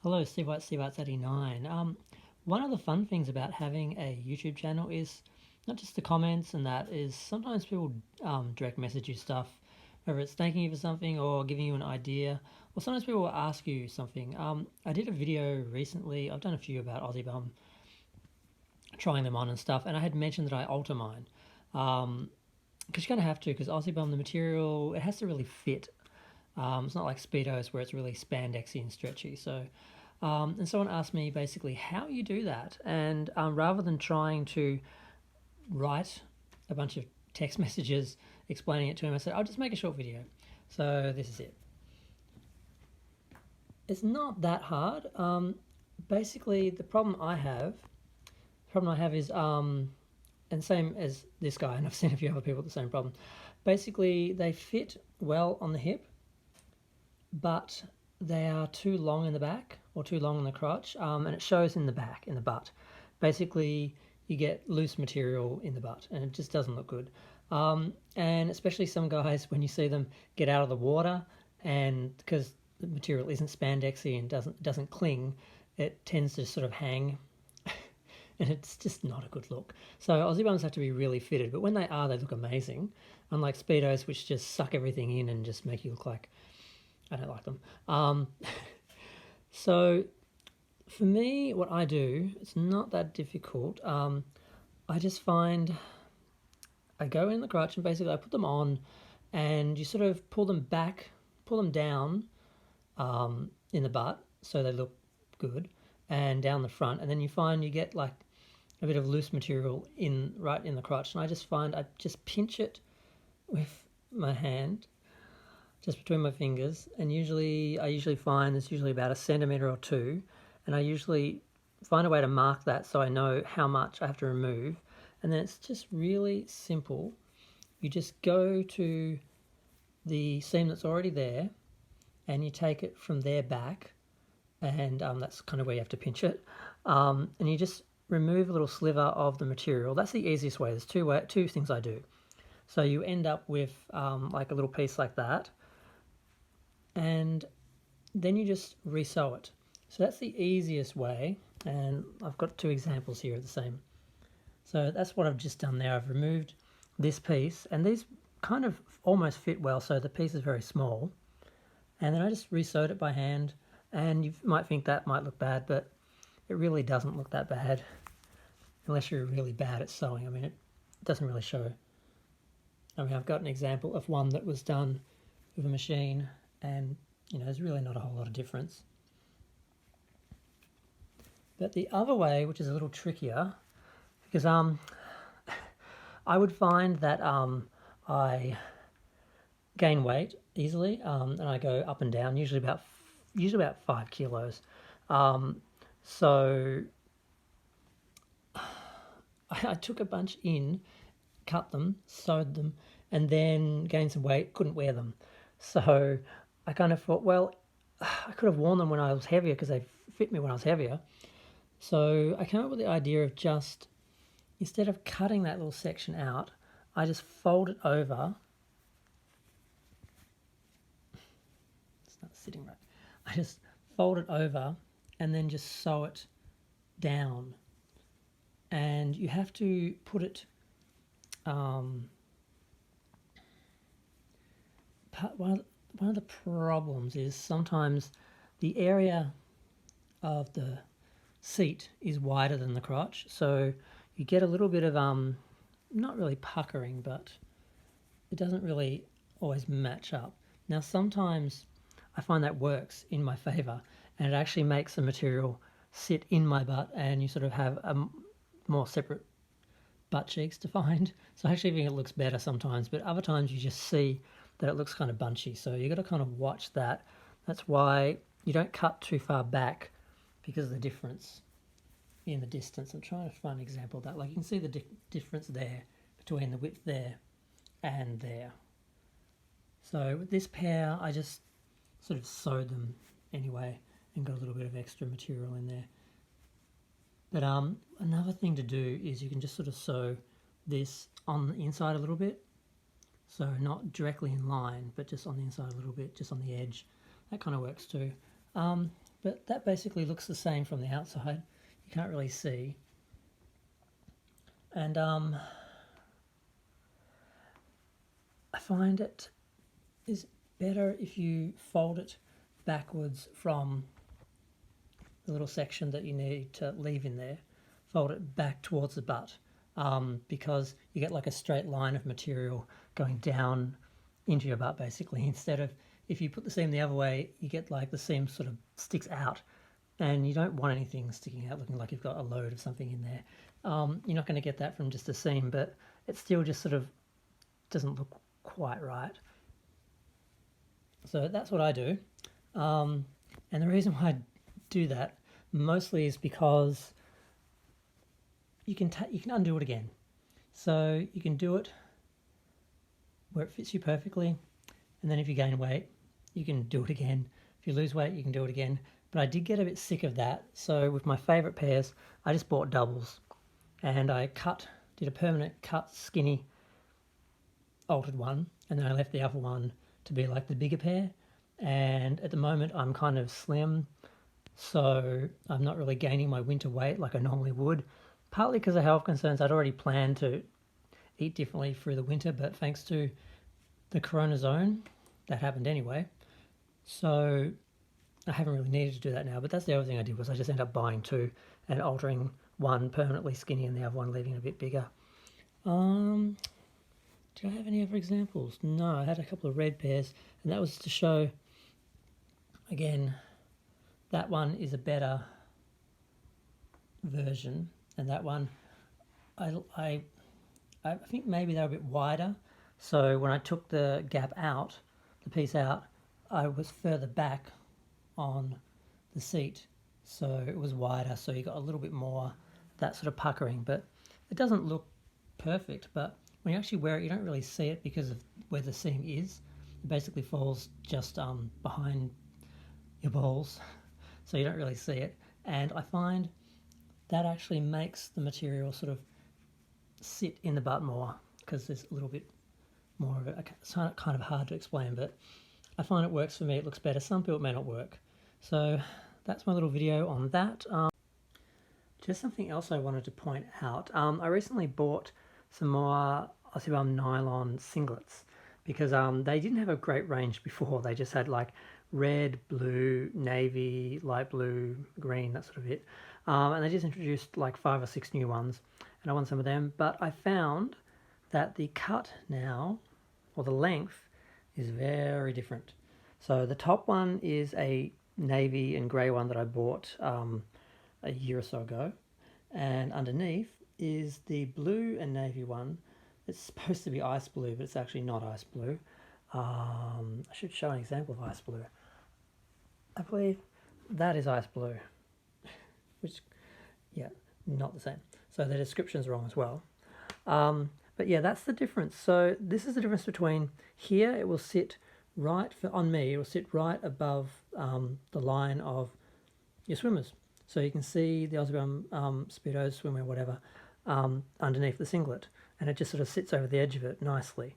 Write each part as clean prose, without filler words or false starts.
Hello, Steve White, Steve White's 89. One of the fun things about having a YouTube channel is not just the comments and that is sometimes people direct message you stuff, whether it's thanking you for something or giving you an idea, or sometimes people will ask you something. I did a video recently, I've done a few about AussieBum, trying them on and stuff, and I had mentioned that I alter mine. Because you're going to have to, because AussieBum, the material, it has to really fit. It's not like Speedos where it's really spandexy and stretchy. And someone asked me basically how you do that. And rather than trying to write a bunch of text messages explaining it to him, I said, I'll just make a short video. So this is it. It's not that hard. Basically, the problem I have is, and same as this guy, and I've seen a few other people with the same problem. Basically, they fit well on the hip, but they are too long in the back or too long in the crotch, and it shows in the back, in the butt. Basically, you get loose material in the butt, and it just doesn't look good. And especially some guys, when you see them get out of the water, and because the material isn't spandexy and doesn't cling, it tends to sort of hang, and it's just not a good look. So AussieBums have to be really fitted, but when they are, they look amazing. Unlike Speedos, which just suck everything in and just make you look like, I don't like them. So for me, what I do, it's not that difficult. I just find, I go in the crotch and basically I put them on, and you sort of pull them back, pull them down in the butt so they look good, and down the front, and then you find you get like a bit of loose material right in the crotch, and I just find I just pinch it with my hand just between my fingers, and I usually find it's usually about 1 centimetre or 2, and I usually find a way to mark that so I know how much I have to remove, and then it's just really simple. You just go to the seam that's already there, and you take it from there back, and that's kind of where you have to pinch it, and you just remove a little sliver of the material. That's the easiest way. There's two things I do. So you end up with like a little piece like that, and then you just resew it. So that's the easiest way, and I've got 2 examples here of the same. So that's what I've just done there. I've removed this piece, and these kind of almost fit well, so the piece is very small, and then I just resewed it by hand. And you might think that might look bad, but it really doesn't look that bad unless you're really bad at sewing. I mean, it doesn't really show. I mean, I've got an example of one that was done with a machine, and there's really not a whole lot of difference. But the other way, which is a little trickier, because I would find that I gain weight easily, and I go up and down, usually about 5 kilos. So I took a bunch in, cut them, sewed them, and then gained some weight, couldn't wear them. So I kind of thought, well, I could have worn them when I was heavier because they fit me when I was heavier. So I came up with the idea of just, instead of cutting that little section out, I just fold it over. It's not sitting right. I just fold it over and then just sew it down. And you have to put it, one of the problems is sometimes the area of the seat is wider than the crotch, so you get a little bit of not really puckering, but it doesn't really always match up. Now sometimes I find that works in my favour, and it actually makes the material sit in my butt, and you sort of have a more separate butt cheeks to find. So I actually think it looks better sometimes, but other times you just see that it looks kind of bunchy, so you got to kind of watch that. That's why you don't cut too far back, because of the difference in the distance. I'm trying to find an example of that. Like you can see the difference there between the width there and there. So with this pair, I just sort of sewed them anyway and got a little bit of extra material in there. But another thing to do is you can just sort of sew this on the inside a little bit. So not directly in line, but just on the inside a little bit, just on the edge. That kind of works too. But but that basically looks the same from the outside. You can't really see. And I find it is better if you fold it backwards from the little section that you need to leave in there. Fold it back towards the butt, because you get like a straight line of material going down into your butt basically, instead of if you put the seam the other way, you get like the seam sort of sticks out, and you don't want anything sticking out looking like you've got a load of something in there. You're not going to get that from just a seam, but it still just sort of doesn't look quite right. So that's what I do. And the reason why I do that mostly is because you can undo it again. So you can do it where it fits you perfectly, and then if you gain weight, you can do it again. If you lose weight, you can do it again. But I did get a bit sick of that, so with my favourite pairs, I just bought doubles, and I did a permanent cut, skinny, altered one, and then I left the other one to be like the bigger pair. And at the moment I'm kind of slim, so I'm not really gaining my winter weight like I normally would, partly because of health concerns. I'd already planned to eat differently through the winter, but thanks to the Corona zone, that happened anyway. So I haven't really needed to do that now, but that's the other thing I did, was I just ended up buying two and altering one permanently skinny and the other one leaving it a bit bigger. Did I have any other examples? No, I had a couple of red pairs, and that was to show, again, that one is a better version, and that one, I think maybe they're a bit wider, so when I took the gap out, the piece out, I was further back on the seat, so it was wider, so you got a little bit more that sort of puckering, but it doesn't look perfect. But when you actually wear it, you don't really see it because of where the seam is. It basically falls just behind your balls, so you don't really see it. And I find that actually makes the material sort of sit in the butt more, because there's a little bit more of it. It's kind of hard to explain, but I find it works for me. It looks better. Some people it may not work. So that's my little video on that. Just something else I wanted to point out. I recently bought some more AussieBum nylon singlets, because they didn't have a great range before. They just had like red, blue, navy, light blue, green, that sort of it. And they just introduced like 5 or 6 new ones, and I want some of them. But I found that the cut now, or the length, is very different. So the top one is a navy and grey one that I bought a year or so ago, and underneath is the blue and navy one. It's supposed to be ice blue, but it's actually not ice blue. I should show an example of ice blue. I believe that is ice blue, which, yeah, not the same. So the description's wrong as well. But yeah, that's the difference. So this is the difference between here. It will sit right, on me, it will sit right above the line of your swimmers. So you can see the AussieBum Speedo, swimwear, whatever, underneath the singlet. And it just sort of sits over the edge of it nicely.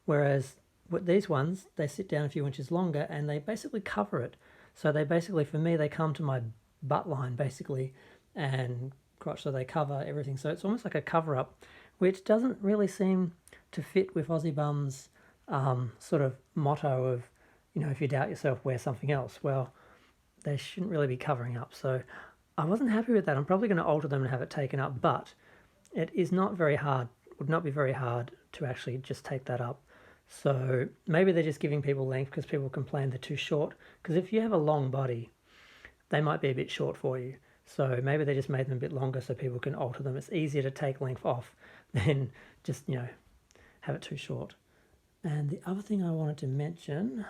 Whereas with these ones, they sit down a few inches longer and they basically cover it. So they basically, for me, they come to my butt line basically, and crotch, so they cover everything. So it's almost like a cover up, which doesn't really seem to fit with AussieBum's sort of motto of, you know, if you doubt yourself, wear something else. Well, they shouldn't really be covering up. So I wasn't happy with that. I'm probably going to alter them and have it taken up, but it is not very hard, would not be very hard to actually just take that up. So maybe they're just giving people length because people complain they're too short. Because if you have a long body, they might be a bit short for you. So maybe they just made them a bit longer so people can alter them. It's easier to take length off than just, you know, have it too short. And the other thing I wanted to mention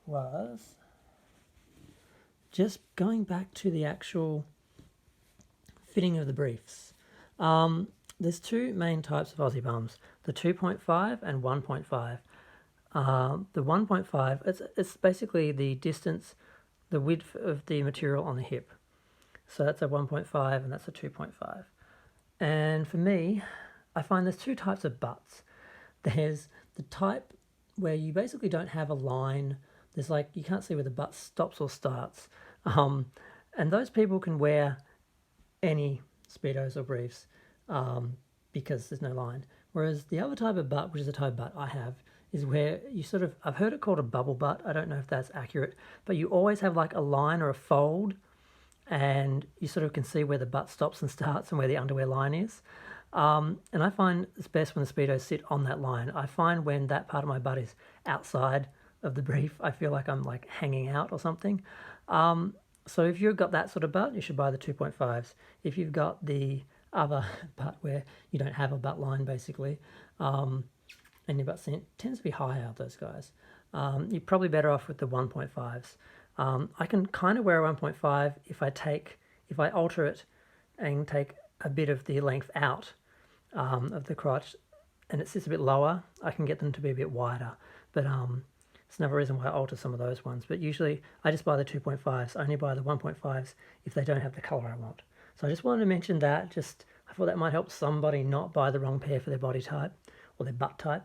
was just going back to the actual fitting of the briefs. There's two main types of AussieBums, the 2.5 and 1.5. The 1.5, it's basically the distance, the width of the material on the hip. So that's a 1.5 and that's a 2.5. And for me, I find there's two types of butts. There's the type where you basically don't have a line. There's like, you can't see where the butt stops or starts. And those people can wear any Speedos or briefs because there's no line. Whereas the other type of butt, which is the type of butt I have, is where you sort of, I've heard it called a bubble butt. I don't know if that's accurate, but you always have like a line or a fold, and you sort of can see where the butt stops and starts and where the underwear line is. And I find it's best when the Speedos sit on that line. I find when that part of my butt is outside of the brief, I feel like I'm like hanging out or something. So if you've got that sort of butt, you should buy the 2.5s. If you've got the other butt where you don't have a butt line basically, and your butt tends to be higher, those guys, you're probably better off with the 1.5s. I can kind of wear a 1.5 if I alter it and take a bit of the length out of the crotch and it sits a bit lower, I can get them to be a bit wider. But it's another reason why I alter some of those ones. But usually I just buy the 2.5s. I only buy the 1.5s if they don't have the colour I want. So I just wanted to mention that. I thought that might help somebody not buy the wrong pair for their body type or their butt type.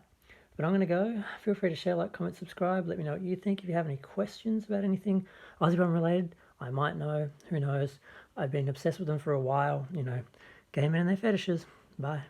But I'm going to go. Feel free to share, like, comment, subscribe. Let me know what you think. If you have any questions about anything AussieBum related, I might know. Who knows? I've been obsessed with them for a while. Gay men and their fetishes. Bye.